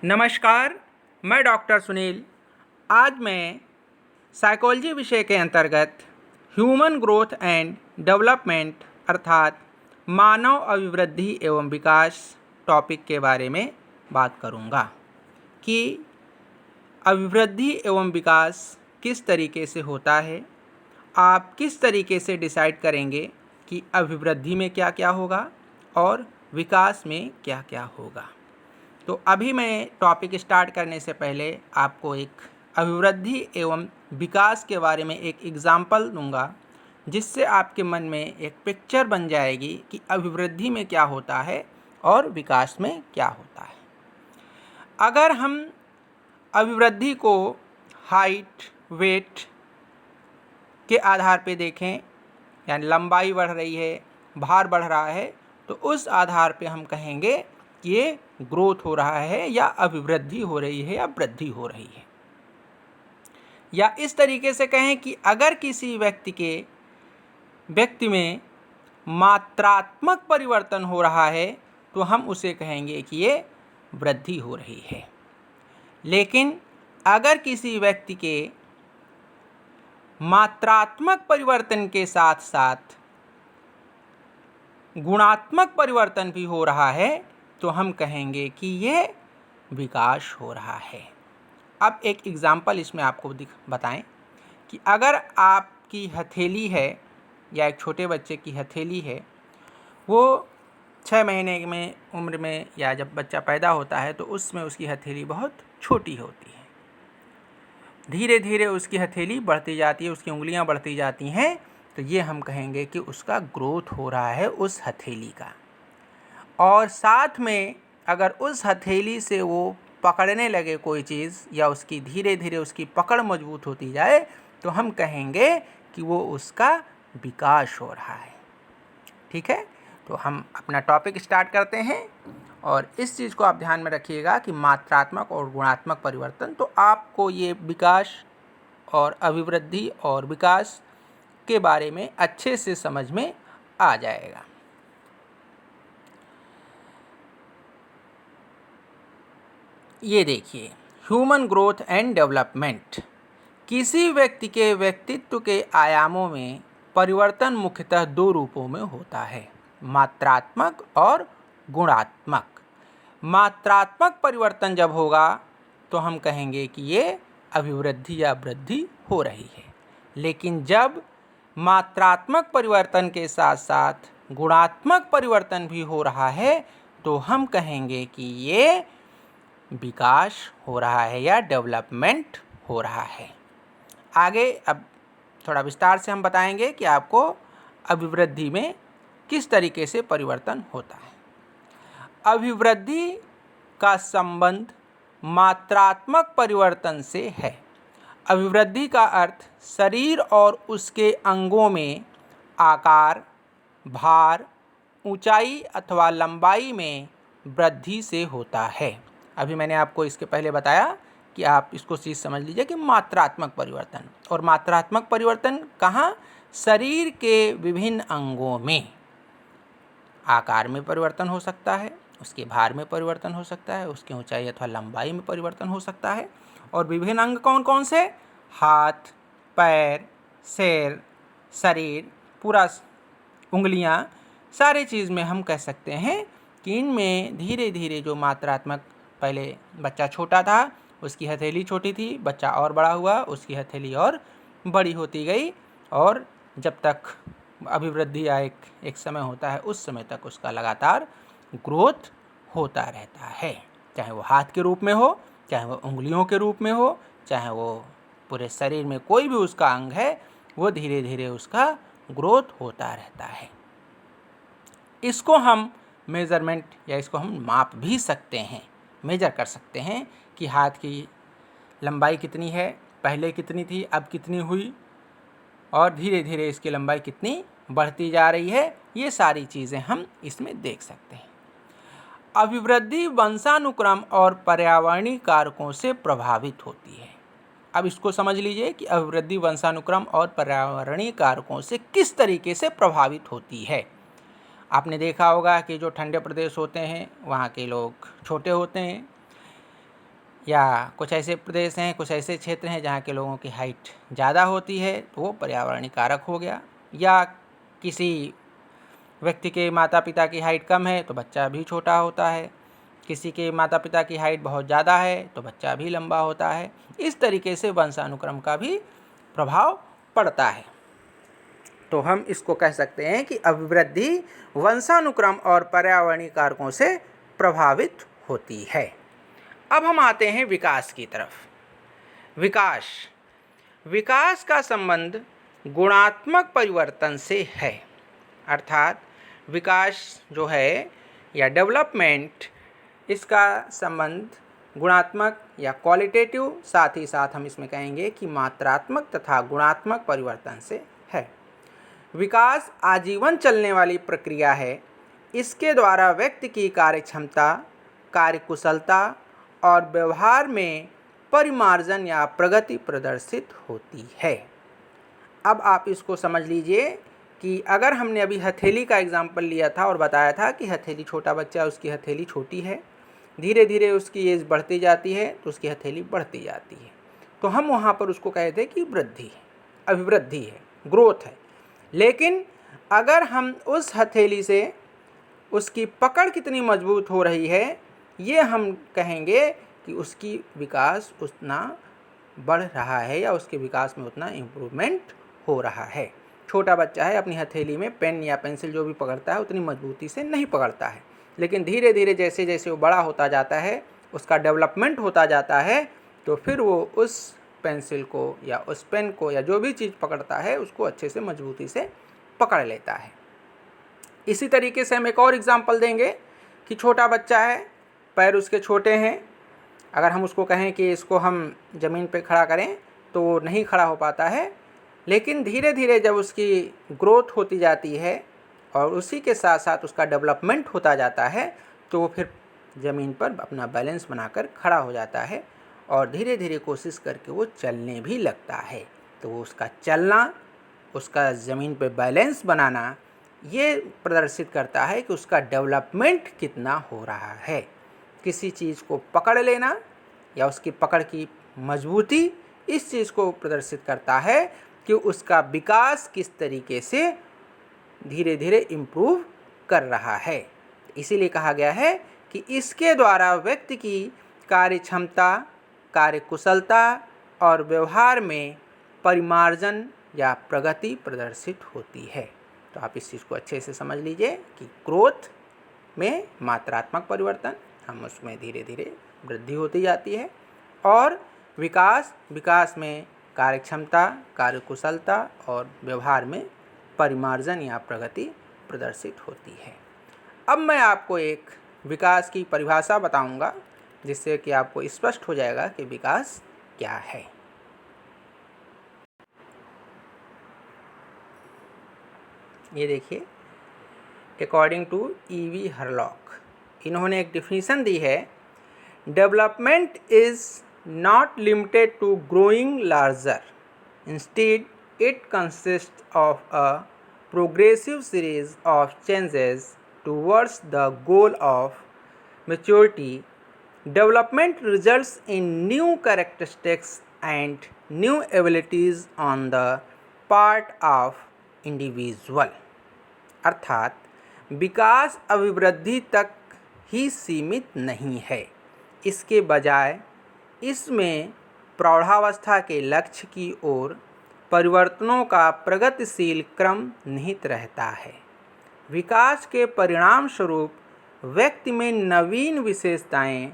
नमस्कार, मैं डॉक्टर सुनील। आज मैं साइकोलॉजी विषय के अंतर्गत ह्यूमन ग्रोथ एंड डेवलपमेंट अर्थात मानव अभिवृद्धि एवं विकास टॉपिक के बारे में बात करूंगा कि अभिवृद्धि एवं विकास किस तरीके से होता है। आप किस तरीके से डिसाइड करेंगे कि अभिवृद्धि में क्या क्या होगा और विकास में क्या क्या होगा। तो अभी मैं टॉपिक स्टार्ट करने से पहले आपको एक अभिवृद्धि एवं विकास के बारे में एक एग्जाम्पल दूंगा, जिससे आपके मन में एक पिक्चर बन जाएगी कि अभिवृद्धि में क्या होता है और विकास में क्या होता है। अगर हम अभिवृद्धि को हाइट, वेट के आधार पे देखें, यानी लंबाई बढ़ रही है, भार बढ़ रहा है, तो उस आधार पे हम कहेंगे कि ये ग्रोथ हो रहा है या अभिवृद्धि हो रही है या वृद्धि हो रही है। या इस तरीके से कहें कि अगर किसी व्यक्ति में मात्रात्मक परिवर्तन हो रहा है तो हम उसे कहेंगे कि ये वृद्धि हो रही है। लेकिन अगर किसी व्यक्ति के मात्रात्मक परिवर्तन के साथ साथ गुणात्मक परिवर्तन भी हो रहा है तो हम कहेंगे कि ये विकास हो रहा है। अब एक एग्जाम्पल इसमें आपको बताएं कि अगर आपकी हथेली है या एक छोटे बच्चे की हथेली है, वो 6 महीने में उम्र में या जब बच्चा पैदा होता है तो उसमें उसकी हथेली बहुत छोटी होती है। धीरे धीरे उसकी हथेली बढ़ती जाती है, उसकी उंगलियां बढ़ती जाती हैं, तो ये हम कहेंगे कि उसका ग्रोथ हो रहा है उस हथेली का। और साथ में अगर उस हथेली से वो पकड़ने लगे कोई चीज़ या उसकी धीरे धीरे उसकी पकड़ मजबूत होती जाए तो हम कहेंगे कि वो उसका विकास हो रहा है। ठीक है, तो हम अपना टॉपिक स्टार्ट करते हैं और इस चीज़ को आप ध्यान में रखिएगा कि मात्रात्मक और गुणात्मक परिवर्तन, तो आपको ये विकास और अभिवृद्धि और विकास के बारे में अच्छे से समझ में आ जाएगा। ये देखिए, ह्यूमन ग्रोथ एंड डेवलपमेंट। किसी व्यक्ति के व्यक्तित्व के आयामों में परिवर्तन मुख्यतः 2 रूपों में होता है, मात्रात्मक और गुणात्मक। मात्रात्मक परिवर्तन जब होगा तो हम कहेंगे कि ये अभिवृद्धि या वृद्धि हो रही है। लेकिन जब मात्रात्मक परिवर्तन के साथ साथ गुणात्मक परिवर्तन भी हो रहा है तो हम कहेंगे कि ये विकास हो रहा है या डेवलपमेंट हो रहा है। आगे अब थोड़ा विस्तार से हम बताएंगे कि आपको अभिवृद्धि में किस तरीके से परिवर्तन होता है। अभिवृद्धि का संबंध मात्रात्मक परिवर्तन से है। अभिवृद्धि का अर्थ शरीर और उसके अंगों में आकार, भार, ऊंचाई अथवा लंबाई में वृद्धि से होता है। अभी मैंने आपको इसके पहले बताया कि आप इसको चीज़ समझ लीजिए कि मात्रात्मक परिवर्तन, और मात्रात्मक परिवर्तन कहाँ? शरीर के विभिन्न अंगों में आकार में परिवर्तन हो सकता है, उसके भार में परिवर्तन हो सकता है, उसकी ऊंचाई अथवा लंबाई में परिवर्तन हो सकता है। और विभिन्न अंग कौन कौन से? हाथ, पैर, सिर, शरीर, पूरा उंगलियां, सारे चीज़ में हम कह सकते हैं कि इनमें धीरे धीरे जो मात्रात्मक, पहले बच्चा छोटा था, उसकी हथेली छोटी थी, बच्चा और बड़ा हुआ, उसकी हथेली और बड़ी होती गई, और जब तक अभिवृद्धि या एक समय होता है उस समय तक उसका लगातार ग्रोथ होता रहता है। चाहे वो हाथ के रूप में हो, चाहे वो उंगलियों के रूप में हो, चाहे वो पूरे शरीर में कोई भी उसका अंग है, वो धीरे धीरे उसका ग्रोथ होता रहता है। इसको हम मेज़रमेंट या इसको हम माप भी सकते हैं, मेजर कर सकते हैं कि हाथ की लंबाई कितनी है, पहले कितनी थी, अब कितनी हुई, और धीरे धीरे इसकी लंबाई कितनी बढ़ती जा रही है। ये सारी चीज़ें हम इसमें देख सकते हैं। अभिवृद्धि वंशानुक्रम और पर्यावरणीय कारकों से प्रभावित होती है। अब इसको समझ लीजिए कि अभिवृद्धि वंशानुक्रम और पर्यावरणीय कारकों से किस तरीके से प्रभावित होती है। आपने देखा होगा कि जो ठंडे प्रदेश होते हैं वहाँ के लोग छोटे होते हैं, या कुछ ऐसे प्रदेश हैं, कुछ ऐसे क्षेत्र हैं जहाँ के लोगों की हाइट ज़्यादा होती है, तो वो पर्यावरणीय कारक हो गया। या किसी व्यक्ति के माता पिता की हाइट कम है तो बच्चा भी छोटा होता है, किसी के माता पिता की हाइट बहुत ज़्यादा है तो बच्चा भी लंबा होता है। इस तरीके से वंशानुक्रम का भी प्रभाव पड़ता है। तो हम इसको कह सकते हैं कि अभिवृद्धि वंशानुक्रम और पर्यावरणीय कारकों से प्रभावित होती है। अब हम आते हैं विकास की तरफ। विकास का संबंध गुणात्मक परिवर्तन से है, अर्थात विकास जो है या डेवलपमेंट, इसका संबंध गुणात्मक या क्वालिटेटिव, साथ ही साथ हम इसमें कहेंगे कि मात्रात्मक तथा गुणात्मक परिवर्तन से है। विकास आजीवन चलने वाली प्रक्रिया है। इसके द्वारा व्यक्ति की कार्यक्षमता, कार्यकुशलता और व्यवहार में परिमार्जन या प्रगति प्रदर्शित होती है। अब आप इसको समझ लीजिए कि अगर हमने अभी हथेली का एग्जाम्पल लिया था और बताया था कि हथेली, छोटा बच्चा, उसकी हथेली छोटी है, धीरे धीरे उसकी एज बढ़ती जाती है तो उसकी हथेली बढ़ती जाती है, तो हम वहाँ पर उसको कहते हैं कि वृद्धि है, अभिवृद्धि है, ग्रोथ है। लेकिन अगर हम उस हथेली से उसकी पकड़ कितनी मजबूत हो रही है, ये हम कहेंगे कि उसकी विकास उतना बढ़ रहा है या उसके विकास में उतना इम्प्रूवमेंट हो रहा है। छोटा बच्चा है, अपनी हथेली में पेन या पेंसिल जो भी पकड़ता है उतनी मजबूती से नहीं पकड़ता है, लेकिन धीरे धीरे जैसे जैसे वो बड़ा होता जाता है, उसका डेवलपमेंट होता जाता है, तो फिर वो उस पेंसिल को या उस पेन को या जो भी चीज़ पकड़ता है उसको अच्छे से मजबूती से पकड़ लेता है। इसी तरीके से हम एक और एग्जांपल देंगे कि छोटा बच्चा है, पैर उसके छोटे हैं, अगर हम उसको कहें कि इसको हम ज़मीन पे खड़ा करें तो वो नहीं खड़ा हो पाता है, लेकिन धीरे धीरे जब उसकी ग्रोथ होती जाती है और उसी के साथ साथ उसका डेवलपमेंट होता जाता है, तो वो फिर ज़मीन पर अपना बैलेंस बनाकर खड़ा हो जाता है और धीरे धीरे कोशिश करके वो चलने भी लगता है। तो वो उसका चलना, उसका ज़मीन पे बैलेंस बनाना, ये प्रदर्शित करता है कि उसका डेवलपमेंट कितना हो रहा है। किसी चीज़ को पकड़ लेना या उसकी पकड़ की मजबूती इस चीज़ को प्रदर्शित करता है कि उसका विकास किस तरीके से धीरे धीरे इम्प्रूव कर रहा है। इसीलिए कहा गया है कि इसके द्वारा व्यक्ति की कार्यक्षमता, कार्यकुशलता और व्यवहार में परिमार्जन या प्रगति प्रदर्शित होती है। तो आप इस चीज़ को अच्छे से समझ लीजिए कि ग्रोथ में मात्रात्मक परिवर्तन, हम उसमें धीरे धीरे वृद्धि होती जाती है, और विकास में कार्यक्षमता, कार्यकुशलता और व्यवहार में परिमार्जन या प्रगति प्रदर्शित होती है। अब मैं आपको एक विकास की परिभाषा बताऊंगा जिससे कि आपको स्पष्ट हो जाएगा कि विकास क्या है। ये देखिए, अकॉर्डिंग टू E.V. हरलॉक, इन्होंने एक डिफिनीशन दी है, development is not limited to growing larger. Instead, it consists of a progressive series of changes towards the goal of maturity. Development results in new characteristics and new abilities on the part of individual. अर्थात विकास अभिवृद्धि तक ही सीमित नहीं है, इसके बजाय इसमें प्रौढ़ावस्था के लक्ष्य की ओर परिवर्तनों का प्रगतिशील क्रम निहित रहता है। विकास के परिणाम स्वरूप व्यक्ति में नवीन विशेषताएं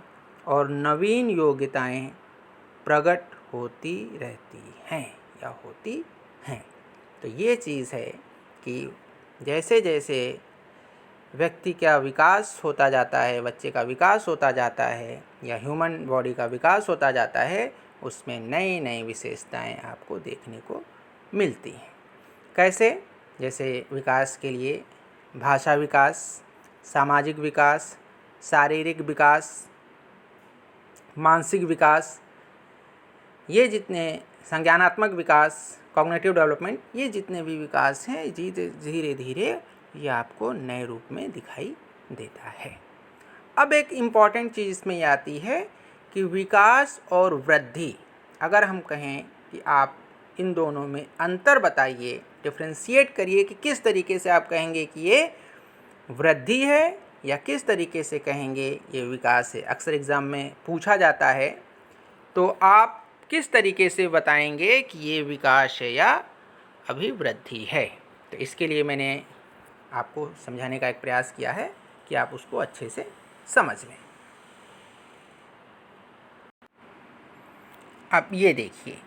और नवीन योग्यताएं प्रकट होती रहती हैं या होती हैं। तो ये चीज़ है कि जैसे जैसे व्यक्ति का विकास होता जाता है, बच्चे का विकास होता जाता है या ह्यूमन बॉडी का विकास होता जाता है, उसमें नई नई विशेषताएं आपको देखने को मिलती हैं। कैसे? जैसे विकास के लिए भाषा विकास, सामाजिक विकास, शारीरिक विकास, मानसिक विकास, ये जितने संज्ञानात्मक विकास, कॉग्निटिव डेवलपमेंट, ये जितने भी विकास हैं धीरे धीरे ये आपको नए रूप में दिखाई देता है। अब एक इम्पॉर्टेंट चीज़ इसमें आती है कि विकास और वृद्धि, अगर हम कहें कि आप इन दोनों में अंतर बताइए, डिफ्रेंशिएट करिए कि किस तरीके से आप कहेंगे कि ये वृद्धि है या किस तरीके से कहेंगे ये विकास है। अक्सर एग्ज़ाम में पूछा जाता है, तो आप किस तरीके से बताएंगे कि ये विकास है या अभिवृद्धि है। तो इसके लिए मैंने आपको समझाने का एक प्रयास किया है कि आप उसको अच्छे से समझ लें। अब ये देखिए,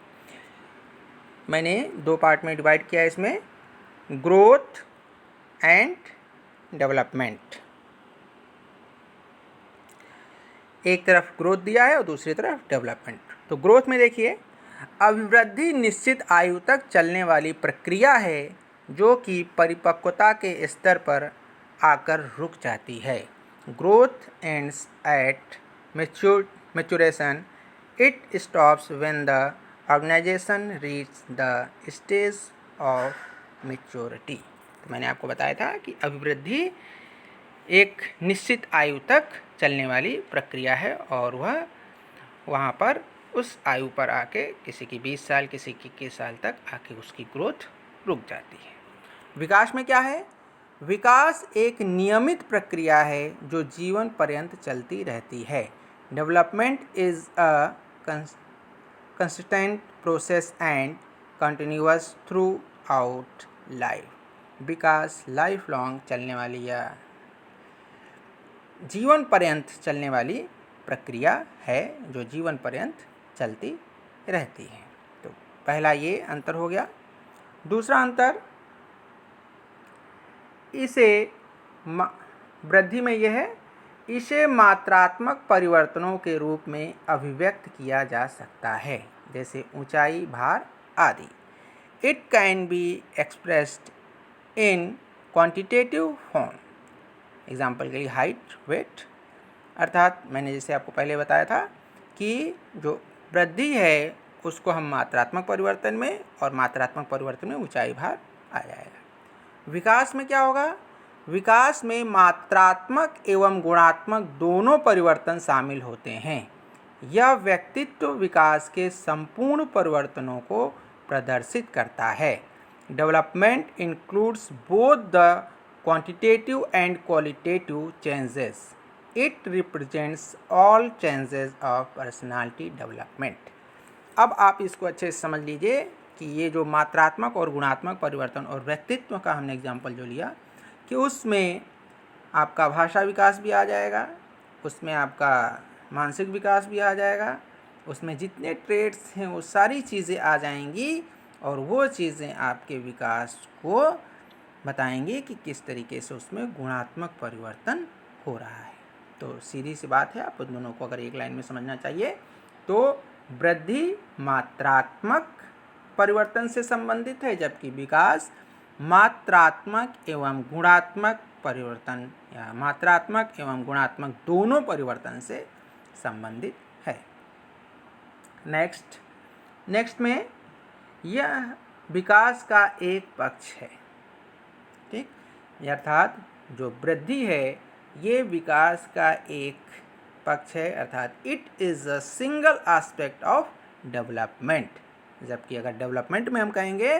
मैंने दो पार्ट में डिवाइड किया है इसमें, ग्रोथ एंड डेवलपमेंट। एक तरफ ग्रोथ दिया है और दूसरी तरफ डेवलपमेंट। तो ग्रोथ में देखिए, अभिवृद्धि निश्चित आयु तक चलने वाली प्रक्रिया है जो कि परिपक्वता के स्तर पर आकर रुक जाती है। Growth ends at maturation, it stops when the organisation reach the stage of maturity. तो मैंने आपको बताया था कि अभिवृद्धि एक निश्चित आयु तक चलने वाली प्रक्रिया है और वह वहाँ पर उस आयु पर आके किसी की 20 साल, किसी की 21 साल तक आके उसकी ग्रोथ रुक जाती है। विकास में क्या है? विकास एक नियमित प्रक्रिया है जो जीवन पर्यंत चलती रहती है। Development is a consistent process and continuous through out life. Vikas life long चलने वाली या जीवन पर्यंत चलने वाली प्रक्रिया है जो जीवन पर्यंत चलती रहती है। तो पहला ये अंतर हो गया। दूसरा अंतर इसे वृद्धि में यह है, इसे मात्रात्मक परिवर्तनों के रूप में अभिव्यक्त किया जा सकता है, जैसे ऊंचाई, भार आदि। It can be expressed in quantitative form. Example के लिए हाइट, वेट। अर्थात मैंने जैसे आपको पहले बताया था कि जो वृद्धि है उसको हम मात्रात्मक परिवर्तन में, और मात्रात्मक परिवर्तन में ऊंचाई, भार आ जाएगा। विकास में क्या होगा? विकास में मात्रात्मक एवं गुणात्मक दोनों परिवर्तन शामिल होते हैं। यह व्यक्तित्व विकास के संपूर्ण परिवर्तनों को प्रदर्शित करता है। Development includes both the quantitative and qualitative changes. It represents all changes of personality development. अब आप इसको अच्छे से समझ लीजिए कि ये जो मात्रात्मक और गुणात्मक परिवर्तन और व्यक्तित्व का हमने एग्जाम्पल जो लिया, कि उसमें आपका भाषा विकास भी आ जाएगा, उसमें आपका मानसिक विकास भी आ जाएगा, उसमें जितने ट्रेड्स हैं वो सारी चीज़ें आ जाएंगी और वो चीज़ें आपके विकास को बताएंगे कि किस तरीके से उसमें गुणात्मक परिवर्तन हो रहा है। तो सीधी सी बात है, आप उन दोनों को अगर एक लाइन में समझना चाहिए तो वृद्धि मात्रात्मक परिवर्तन से संबंधित है, जबकि विकास मात्रात्मक एवं गुणात्मक परिवर्तन या मात्रात्मक एवं गुणात्मक दोनों परिवर्तन से संबंधित है। नेक्स्ट में यह विकास का एक पक्ष है, ठीक, अर्थात जो वृद्धि है ये विकास का एक पक्ष है, अर्थात it is a single aspect of development. जबकि अगर डेवलपमेंट में हम कहेंगे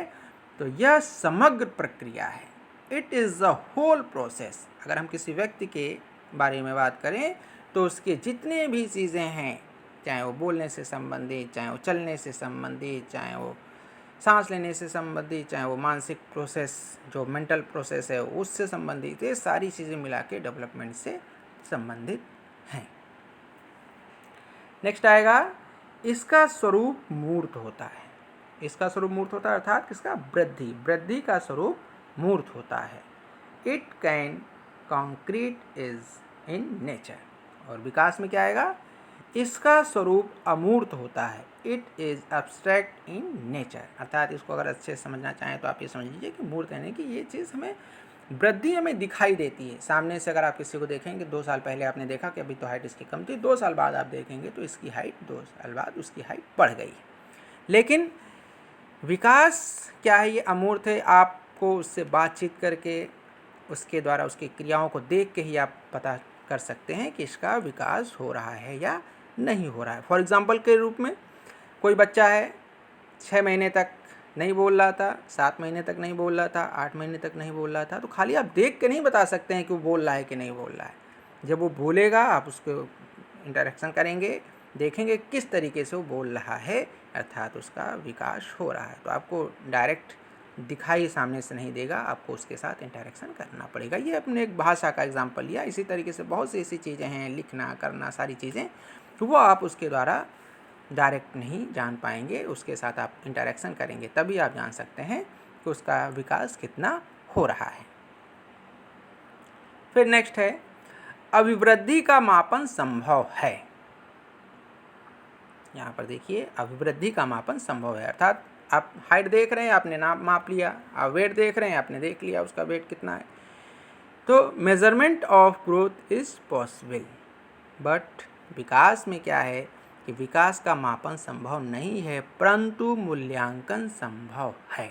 तो यह समग्र प्रक्रिया है, it is a whole process. अगर हम किसी व्यक्ति के बारे में बात करें तो उसके जितने भी चीज़ें हैं, चाहे वो बोलने से संबंधित, चाहे वो चलने से संबंधित, चाहे वो सांस लेने से संबंधित, चाहे वो मानसिक प्रोसेस जो मेंटल प्रोसेस है उससे संबंधित, ये सारी चीज़ें मिला के डेवलपमेंट से संबंधित हैं। नेक्स्ट आएगा, इसका स्वरूप मूर्त होता है। इसका स्वरूप मूर्त होता है अर्थात किसका? वृद्धि का स्वरूप मूर्त होता है। It can concrete is in nature. और विकास में क्या आएगा? इसका स्वरूप अमूर्त होता है, it is abstract in nature. अर्थात इसको अगर अच्छे से समझना चाहें तो आप ये समझ लीजिए कि मूर्त यानी कि ये चीज़ हमें वृद्धि हमें दिखाई देती है सामने से। अगर आप किसी को देखेंगे, 2 साल पहले आपने देखा कि अभी तो हाइट इसकी कम थी, 2 साल बाद आप देखेंगे तो इसकी हाइट 2 साल बाद उसकी हाइट बढ़ गई है। लेकिन विकास क्या है? ये अमूर्त है। आपको उससे बातचीत करके, उसके द्वारा उसकी क्रियाओं को देख के ही आप पता कर सकते हैं कि इसका विकास हो रहा है या नहीं हो रहा है। फॉर एग्ज़ाम्पल के रूप में कोई बच्चा है 6 महीने तक नहीं बोल रहा था, 7 महीने तक नहीं बोल रहा था, 8 महीने तक नहीं बोल रहा था, तो खाली आप देख के नहीं बता सकते हैं कि वो बोल रहा है कि नहीं बोल रहा है। जब वो बोलेगा आप उसको इंटरेक्शन करेंगे, देखेंगे किस तरीके से वो बोल रहा है, अर्थात उसका विकास हो रहा है। तो आपको डायरेक्ट दिखाई सामने से नहीं देगा, आपको उसके साथ इंटरेक्शन करना पड़ेगा। ये अपने एक भाषा का एग्जाम्पल लिया, इसी तरीके से बहुत सी ऐसी चीज़ें हैं, लिखना करना सारी चीज़ें, तो वो आप उसके द्वारा डायरेक्ट नहीं जान पाएंगे, उसके साथ आप इंटरेक्शन करेंगे तभी आप जान सकते हैं कि उसका विकास कितना हो रहा है। फिर नेक्स्ट है अभिवृद्धि का मापन संभव है। यहाँ पर देखिए अभिवृद्धि का मापन संभव है, अर्थात आप हाइट देख रहे हैं, आपने माप लिया, आप वेट देख रहे हैं, आपने देख लिया उसका वेट कितना है, तो measurement of growth is possible. But विकास में क्या है कि विकास का मापन संभव नहीं है, परंतु मूल्यांकन संभव है।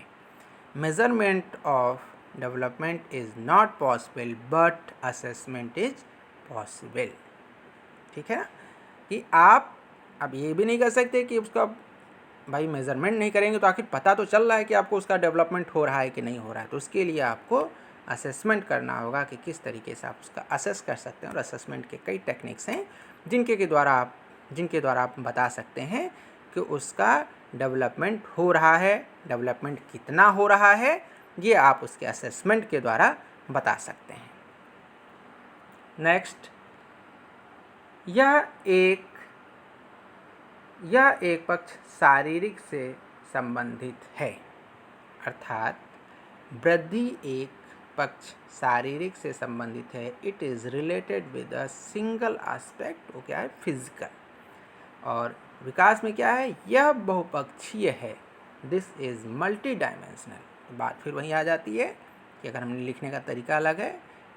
Measurement of development is not possible but assessment is possible. ठीक है ना, कि आप अब ये भी नहीं कर सकते कि उसका भाई मेजरमेंट नहीं करेंगे तो आखिर पता तो चल रहा है कि आपको उसका डेवलपमेंट हो रहा है कि नहीं हो रहा है। तो उसके लिए आपको असेसमेंट करना होगा कि किस तरीके से आप उसका असेस कर सकते हैं, और असेसमेंट के कई टेक्निक्स हैं जिनके द्वारा आप बता सकते हैं कि उसका डेवलपमेंट हो रहा है, डेवलपमेंट कितना हो रहा है, ये आप उसके असेसमेंट के द्वारा बता सकते हैं। नेक्स्ट, यह एक पक्ष शारीरिक से संबंधित है, अर्थात वृद्धि एक पक्ष शारीरिक से संबंधित है। It is related with a single aspect, वो क्या है, फिजिकल। और विकास में क्या है, यह बहुपक्षीय है, दिस इज़ मल्टी डायमेंशनल। बात फिर वहीं आ जाती है कि अगर हमने लिखने का तरीका अलग है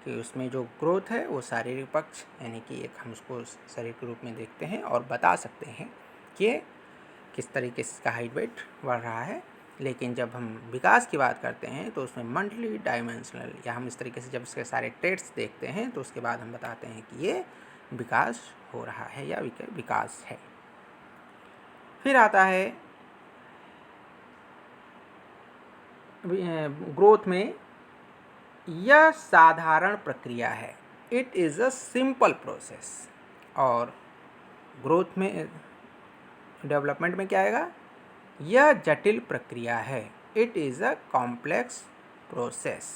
कि उसमें जो ग्रोथ है वो शारीरिक पक्ष यानी कि एक हम उसको शरीर के रूप में देखते हैं और बता सकते हैं कि किस तरीके से इसका हाइट वेट बढ़ रहा है। लेकिन जब हम विकास की बात करते हैं तो उसमें मल्टी डायमेंशनल, या हम इस तरीके से जब इसके सारे ट्रेट्स देखते हैं तो उसके बाद हम बताते हैं कि ये विकास हो रहा है या विकास है। फिर आता है ग्रोथ में, यह साधारण प्रक्रिया है, it is a simple process. और ग्रोथ में डेवलपमेंट में क्या आएगा, यह जटिल प्रक्रिया है, it is a complex process.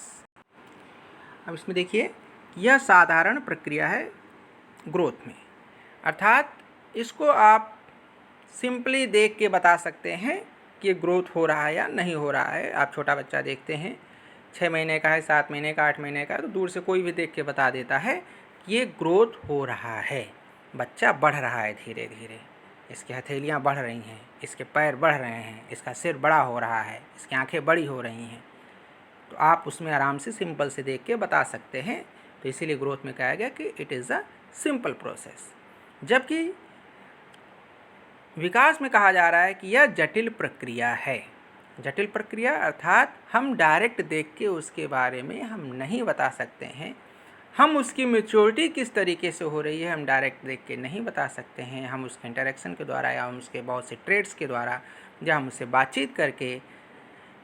अब इसमें देखिए यह साधारण प्रक्रिया है ग्रोथ में, अर्थात इसको आप सिंपली देख के बता सकते हैं कि ग्रोथ हो रहा है या नहीं हो रहा है। आप छोटा बच्चा देखते हैं 6 महीने का है, 7 महीने का, 8 महीने का, तो दूर से कोई भी देख के बता देता है कि ये ग्रोथ हो रहा है, बच्चा बढ़ रहा है धीरे धीरे, इसकी हथेलियाँ बढ़ रही हैं, इसके पैर बढ़ रहे हैं, इसका सिर बड़ा हो रहा है, इसकी आंखें बड़ी हो रही हैं। तो आप उसमें आराम से सिंपल से देख के बता सकते हैं। तो इसीलिए ग्रोथ में कहा गया कि it is a simple process. जबकि विकास में कहा जा रहा है कि यह जटिल प्रक्रिया है। जटिल प्रक्रिया अर्थात हम डायरेक्ट देख के उसके बारे में हम नहीं बता सकते हैं, हम उसकी मैच्योरिटी किस तरीके से हो रही है हम डायरेक्ट देख के नहीं बता सकते हैं। हम उसके इंटरेक्शन के द्वारा या हम उसके बहुत से ट्रेड्स के द्वारा या हम उससे बातचीत करके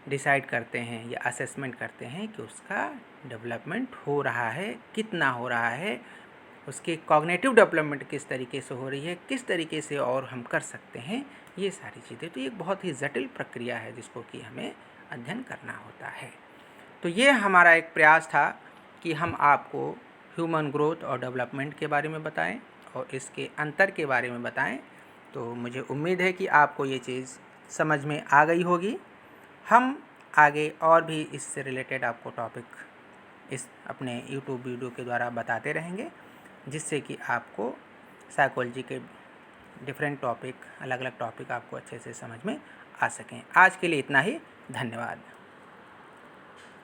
डिसाइड करते हैं या असेसमेंट करते हैं कि उसका डेवलपमेंट हो रहा है, कितना हो रहा है, उसकी कॉग्निटिव डेवलपमेंट किस तरीके से हो रही है, किस तरीके से और हम कर सकते हैं, ये सारी चीज़ें। तो ये बहुत ही जटिल प्रक्रिया है जिसको कि हमें अध्ययन करना होता है। तो ये हमारा एक प्रयास था कि हम आपको ह्यूमन ग्रोथ और डेवलपमेंट के बारे में बताएं और इसके अंतर के बारे में बताएं। तो मुझे उम्मीद है कि आपको ये चीज़ समझ में आ गई होगी। हम आगे और भी इससे रिलेटेड आपको टॉपिक इस अपने YouTube वीडियो के द्वारा बताते रहेंगे, जिससे कि आपको साइकोलॉजी के डिफरेंट टॉपिक, अलग अलग टॉपिक आपको अच्छे से समझ में आ सकें। आज के लिए इतना ही, धन्यवाद।